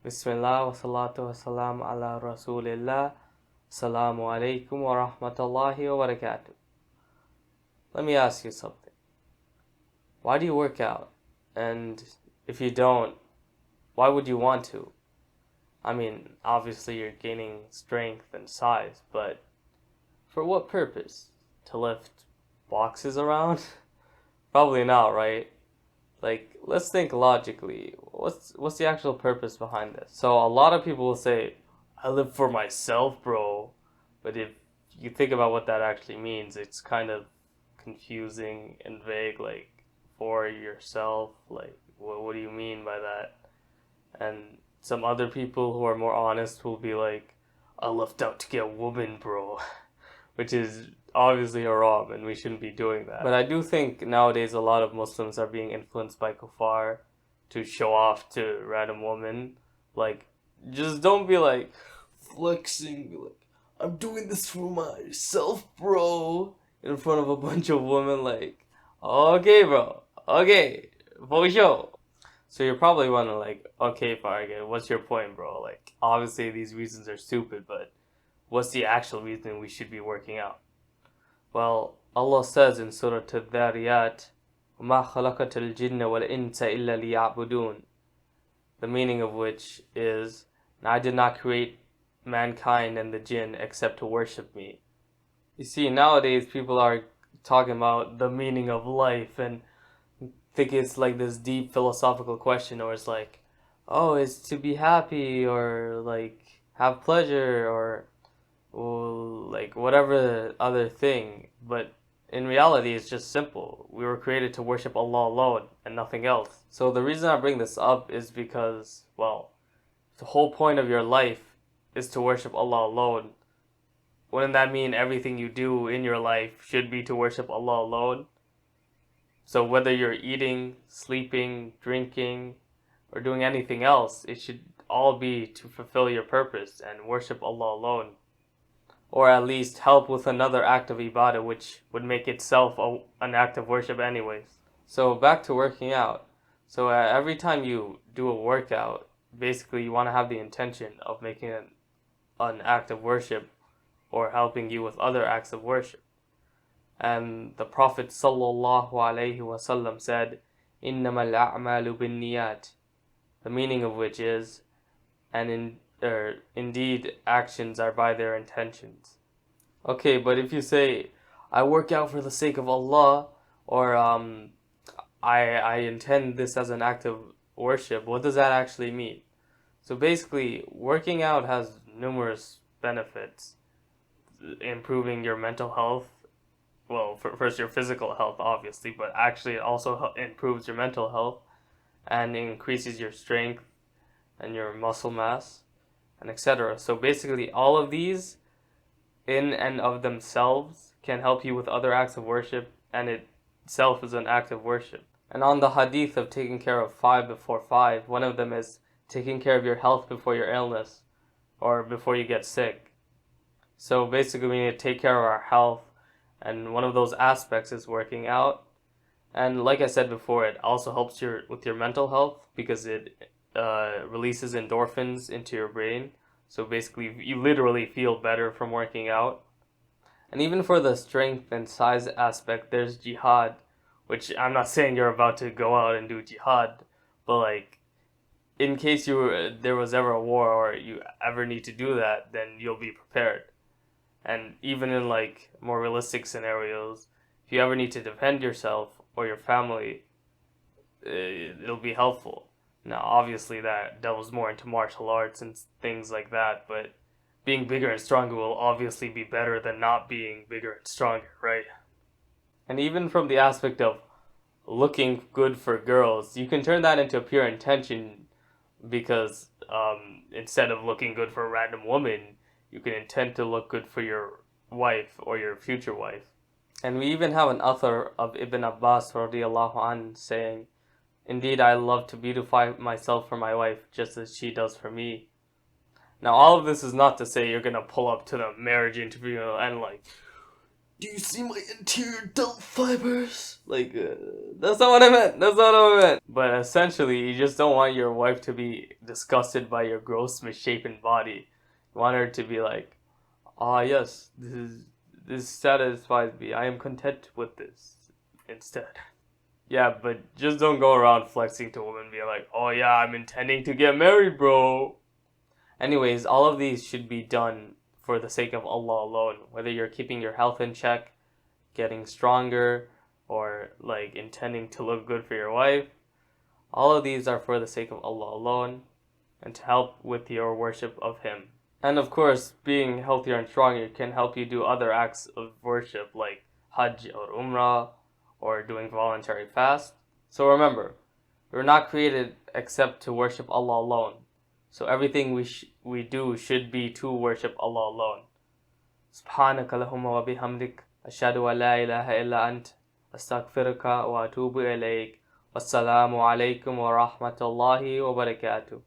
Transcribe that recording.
Bismillah wa salatu wa salam ala Rasulillah. Assalamu alaikum wa rahmatullahi wa barakatuh. Let me ask you something. Why do you work out? And if you don't, why would you want to? I mean, obviously you're gaining strength and size, but for what purpose? To lift boxes around? Probably not, right? Like, let's think logically. What's the actual purpose behind this? So a lot of people will say, "I live for myself, bro." But if you think about what that actually means, it's kind of confusing and vague. Like, for yourself, like, what do you mean by that? And some other people who are more honest will be like, "I left out to get a woman, bro," which is obviously haram and we shouldn't be doing that. But I do think nowadays a lot of Muslims are being influenced by kuffar to show off to random women. Like, just don't be like flexing, be like, "I'm doing this for myself, bro," in front of a bunch of women. Like, okay, bro, okay, for sure. So you're probably wondering, like, okay, Fargan, what's your point, bro? Like, obviously these reasons are stupid, but what's the actual reason we should be working out? Well, Allah says in Surah Al-Dhariyat, وَمَا خَلَقَتَ الْجِنَّ وَالْإِنسَ إِلَّا لِيَعْبُدُونَ, the meaning of which is, I did not create mankind and the jinn except to worship me. You see, nowadays people are talking about the meaning of life and think it's like this deep philosophical question, or it's like, oh, it's to be happy or like have pleasure or like whatever other thing. But in reality, it's just simple. We were created to worship Allah alone and nothing else. So the reason I bring this up is because, well, the whole point of your life is to worship Allah alone. Wouldn't that mean everything you do in your life should be to worship Allah alone? So whether you're eating, sleeping, drinking, or doing anything else, it should all be to fulfill your purpose and worship Allah alone. Or at least help with another act of ibadah, which would make itself an act of worship anyways. So back to working out. So every time you do a workout, basically you want to have the intention of making an act of worship or helping you with other acts of worship. And the Prophet sallallahu alaihi wasallam said, "Innamal a'malu binniyat," the meaning of which is, indeed actions are by their intentions. Okay, but if you say, "I work out for the sake of Allah," or I intend this as an act of worship, what does that actually mean? So basically, working out has numerous benefits, improving your mental health. Well, first your physical health, obviously, but actually it also improves your mental health and increases your strength and your muscle mass and etc. So basically, all of these in and of themselves can help you with other acts of worship, and it itself is an act of worship. And on the hadith of taking care of five before five, one of them is taking care of your health before your illness or before you get sick. So basically, we need to take care of our health, and one of those aspects is working out. And like I said before, it also helps with your mental health because it releases endorphins into your brain. So basically, you literally feel better from working out. And even for the strength and size aspect, there's jihad, which I'm not saying you're about to go out and do jihad, but like, in case there was ever a war or you ever need to do that, then you'll be prepared. And even in like more realistic scenarios, if you ever need to defend yourself or your family, it'll be helpful. Now, obviously, that delves more into martial arts and things like that, but being bigger and stronger will obviously be better than not being bigger and stronger, right? And even from the aspect of looking good for girls, you can turn that into a pure intention because instead of looking good for a random woman, you can intend to look good for your wife or your future wife. And we even have an author of Ibn Abbas radiallahu anh saying, "Indeed, I love to beautify myself for my wife just as she does for me." Now, all of this is not to say you're going to pull up to the marriage interview and like, do you see my anterior delt fibers? Like, that's not what I meant. That's not what I meant. But essentially, you just don't want your wife to be disgusted by your gross, misshapen body. You want her to be like, ah, yes, this satisfies me. I am content with this instead. Yeah, but just don't go around flexing to women, being like, oh yeah, I'm intending to get married, bro. Anyways, all of these should be done for the sake of Allah alone. Whether you're keeping your health in check, getting stronger, or like intending to look good for your wife, all of these are for the sake of Allah alone and to help with your worship of Him. And of course, being healthier and stronger can help you do other acts of worship like Hajj or Umrah or doing voluntary fast. So remember, we're not created except to worship Allah alone. So everything we do should be to worship Allah alone. Subhanaka Allahumma wa bihamdik ashhadu an la ilaha illa ant astaghfiruka wa atubu ilayk. Wassalamu alaikum wa rahmatullahi wa barakatuh.